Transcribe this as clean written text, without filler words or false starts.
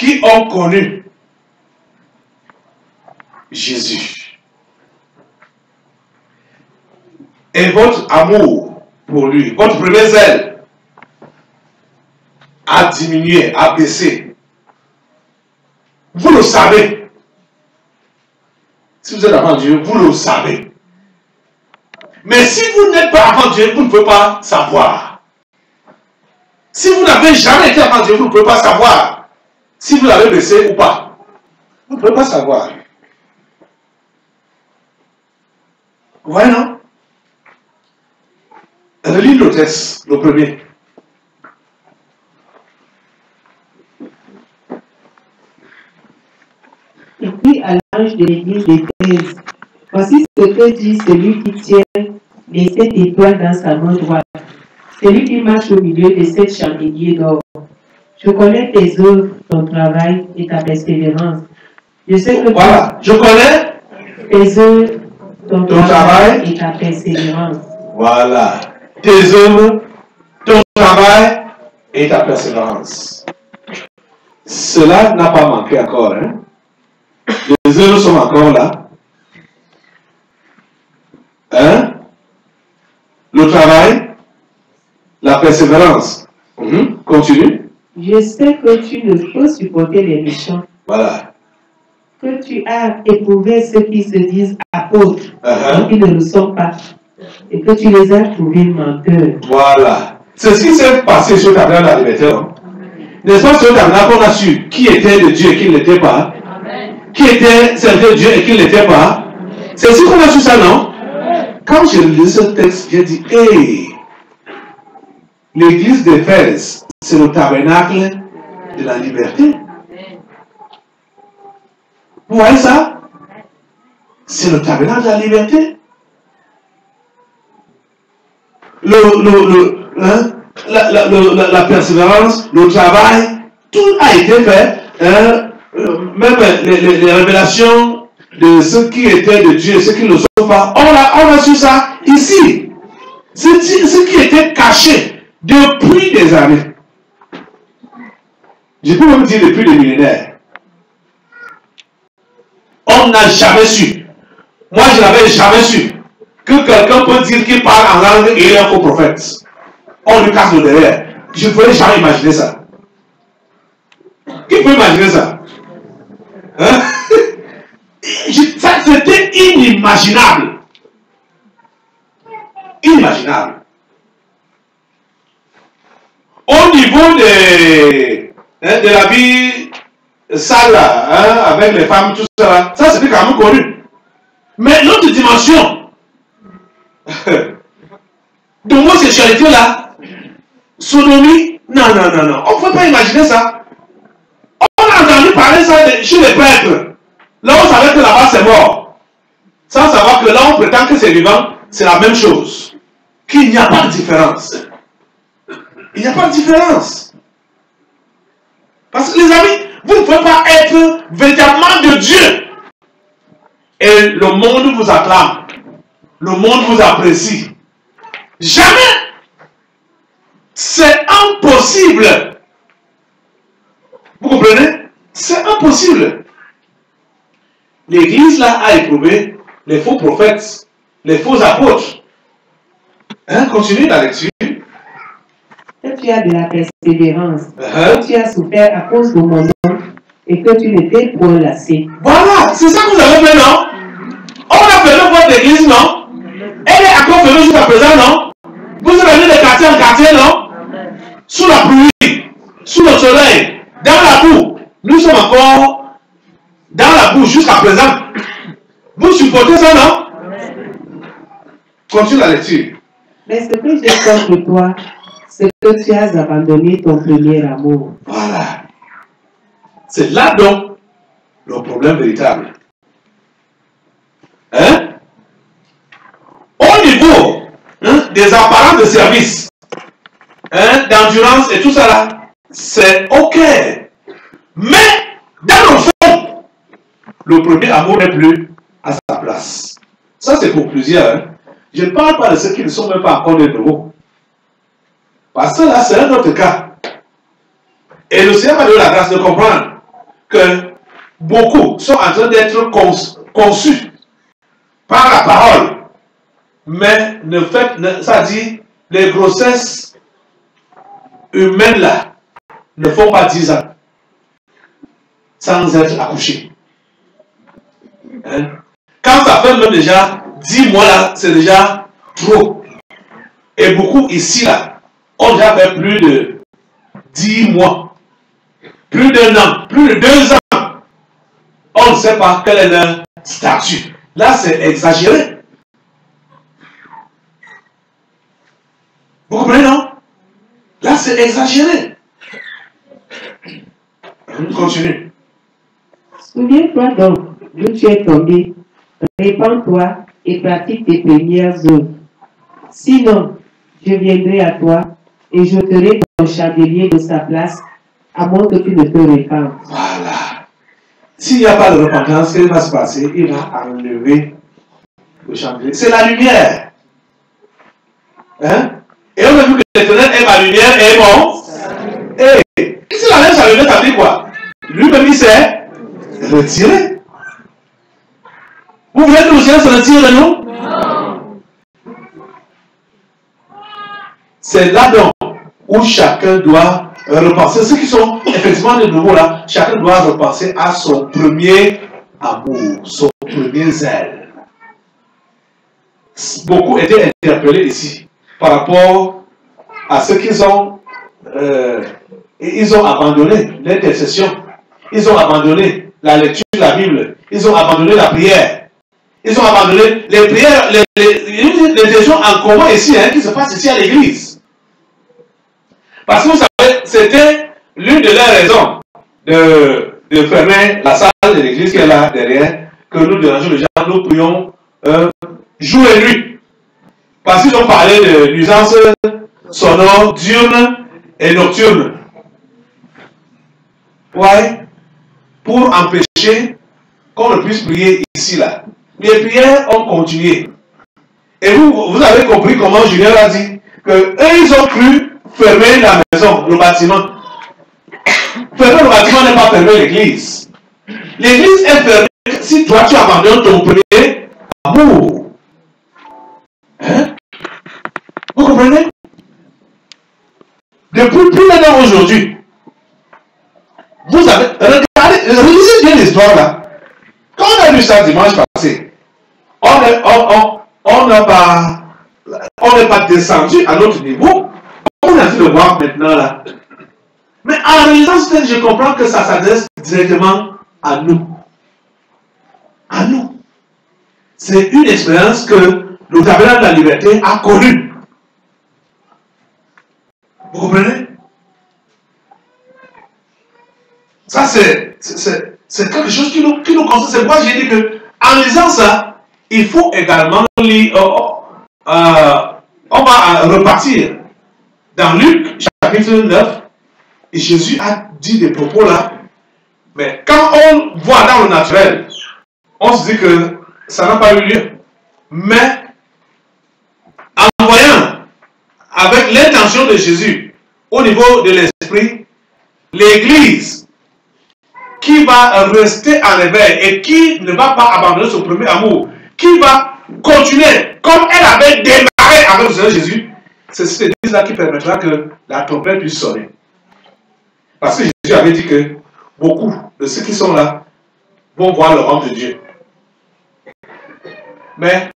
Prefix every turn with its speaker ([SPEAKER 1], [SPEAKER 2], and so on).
[SPEAKER 1] qui ont connu Jésus. Et votre amour pour lui, votre premier zèle a diminué, a baissé. Vous le savez. Si vous êtes avant Dieu, vous le savez. Mais si vous n'êtes pas avant Dieu, vous ne pouvez pas savoir. Si vous n'avez jamais été avant Dieu, vous ne pouvez pas savoir si vous l'avez baissé ou pas. Vous ne pouvez pas savoir. Vous voyez, non? Relis le texte, le premier.
[SPEAKER 2] Et puis à l'ange de l'église d'Éphèse, voici ce que dit celui qui tient les 7 étoiles dans sa main droite, celui qui marche au milieu des 7 chandeliers d'or. Je connais tes œuvres, ton travail et ta persévérance. Je sais que
[SPEAKER 1] voilà, je connais
[SPEAKER 2] tes œuvres, ton travail et ta persévérance.
[SPEAKER 1] Voilà, tes œuvres, ton travail et ta persévérance. Cela n'a pas manqué encore, hein? Les œuvres sont encore là. Hein? Le travail, la persévérance. Continue.
[SPEAKER 2] Je sais que tu ne peux supporter les méchants.
[SPEAKER 1] Voilà.
[SPEAKER 2] Que tu as éprouvé ceux qui se disent apôtres, et qui ne le sont pas. Et que tu les as trouvés menteurs.
[SPEAKER 1] Voilà. C'est ce qui s'est passé sur le tabernacle de la liberté, non? N'est-ce pas sur le tabernacle qu'on a su qui était de Dieu et qui ne l'était pas? Qui était serviteur de Dieu et qui ne l'était pas? C'est ce qu'on a su ça, non? Quand j'ai lu ce texte, j'ai dit, hey, l'église d'Éphèse, c'est le tabernacle de la liberté. Vous voyez ça? C'est le tabernacle de la liberté. La persévérance, le travail, tout a été fait. Même les révélations de ceux qui étaient de Dieu et ceux qui ne le sont pas, on a su ça ici. Ce qui était caché depuis des années. Je peux même dire depuis des millénaires. On n'a jamais su. Moi, je n'avais jamais su que quelqu'un peut dire qu'il parle en langue et il est un faux prophète. On lui casse le derrière. Je ne pouvais jamais imaginer ça. Qui peut imaginer ça? Hein? Ça, c'était inimaginable. Inimaginable. Au niveau de la vie sale, avec les femmes, tout ça, ça c'était quand même connu. Mais l'autre dimension de homosexualité là, sodomie, non, on ne peut pas imaginer ça. On a entendu parler ça chez les prêtres. Là, on savait que là-bas c'est mort. Sans savoir que là, on prétend que c'est vivant, c'est la même chose. Qu'il n'y a pas de différence. Il n'y a pas de différence. Parce que les amis, vous ne pouvez pas être véritablement de Dieu. Et le monde vous acclame. Le monde vous apprécie. Jamais. C'est impossible. Vous comprenez? C'est impossible. L'Église là a éprouvé les faux prophètes, les faux apôtres. Continue la lecture.
[SPEAKER 2] Que tu as de la persévérance, que tu as souffert à cause de mon nom et que tu n'étais point lassé.
[SPEAKER 1] Voilà, c'est ça que vous avez fait, non? On a fait votre église, non? Elle est encore fermée jusqu'à présent, non? Vous êtes allé de quartier en quartier, non? Sous la pluie, sous le soleil, dans la boue. Nous sommes encore dans la boue jusqu'à présent. Vous supportez ça, non? Continue la lecture.
[SPEAKER 2] Mais ce que j'ai contre toi, c'est que tu as abandonné ton premier amour.
[SPEAKER 1] Voilà. C'est là donc le problème véritable. Au niveau des apparences de service, d'endurance et tout ça là, c'est ok. Mais dans le fond, le premier amour n'est plus à sa place. Ça c'est pour plusieurs. Je ne parle pas de ceux qui ne sont même pas encore des nouveaux. Parce que là, c'est un autre cas. Et le Seigneur m'a donné la grâce de comprendre que beaucoup sont en train d'être conçus par la parole, mais ça dit, les grossesses humaines là ne font pas 10 ans sans être accouchées. Hein? Quand ça fait même déjà 10 mois là, c'est déjà trop. Et beaucoup ici là ont déjà fait plus de 10 mois, plus d'1 an, plus de 2 ans. On ne sait pas quel est leur statut. Là, c'est exagéré. Vous comprenez, non? Là, c'est exagéré. On continue.
[SPEAKER 2] Souviens-toi donc d'où tu es tombé. Répands-toi et pratique tes premières œuvres. Sinon, je viendrai à toi et j'ôterai ton chandelier de sa place à moins que tu ne te répandes.
[SPEAKER 1] Voilà. S'il n'y a pas de repentance, qu'est-ce qui va se passer? Il va enlever le chandelier. C'est la lumière. Hein? Et on a vu que l'Éternel est ma lumière et bon. Et si la même chandelier, ça veut dire quoi? Lui-même, il s'est retiré. Vous voulez que le Seigneur se retire de nous? Non. C'est là donc où chacun doit repenser. Ceux qui sont effectivement de nouveau là, chacun doit repenser à son premier amour, son premier zèle. Beaucoup étaient interpellés ici par rapport à ce qu'ils ont ils ont abandonné l'intercession, ils ont abandonné la lecture de la Bible, ils ont abandonné la prière. Ils ont abandonné les prières, les gens en commun ici, hein, qui se passe ici à l'église. Parce que vous savez, c'était l'une de leurs raisons de fermer la salle de l'église qui est là derrière, que nous dérangeons les gens, nous prions jour et nuit. Parce qu'ils ont parlé de nuisances sonores, diurnes et nocturnes. Ouais, pour empêcher qu'on ne puisse prier ici, là. Les prières ont continué. Et vous avez compris comment Julien a dit que eux, ils ont cru fermer la maison, le bâtiment. Fermer le bâtiment n'est pas fermer l'église. L'église est fermée si toi tu abandonnes ton premier amour. Hein? Vous comprenez? Depuis plus d'un an aujourd'hui, vous avez regardé, relisez bien l'histoire là. Quand on a lu ça dimanche passé, on n'est pas descendu à notre niveau. On a vu le voir maintenant là. Mais en réalisant ce je comprends que ça s'adresse directement à nous. À nous. C'est une expérience que le tabernacle de la liberté a connue. Vous comprenez? Ça, c'est quelque chose qui nous concerne. C'est pourquoi j'ai dit que, en lisant ça, il faut également lire. On va repartir dans Luc, chapitre 9, et Jésus a dit des propos là. Mais quand on voit dans le naturel, on se dit que ça n'a pas eu lieu. Mais en voyant, avec l'intention de Jésus, au niveau de l'esprit, l'Église qui va rester en éveil et qui ne va pas abandonner son premier amour, qui va continuer comme elle avait démarré avec le Seigneur Jésus, c'est cette église-là qui permettra que la trompette puisse sonner. Parce que Jésus avait dit que beaucoup de ceux qui sont là vont voir le royaume de Dieu. Mais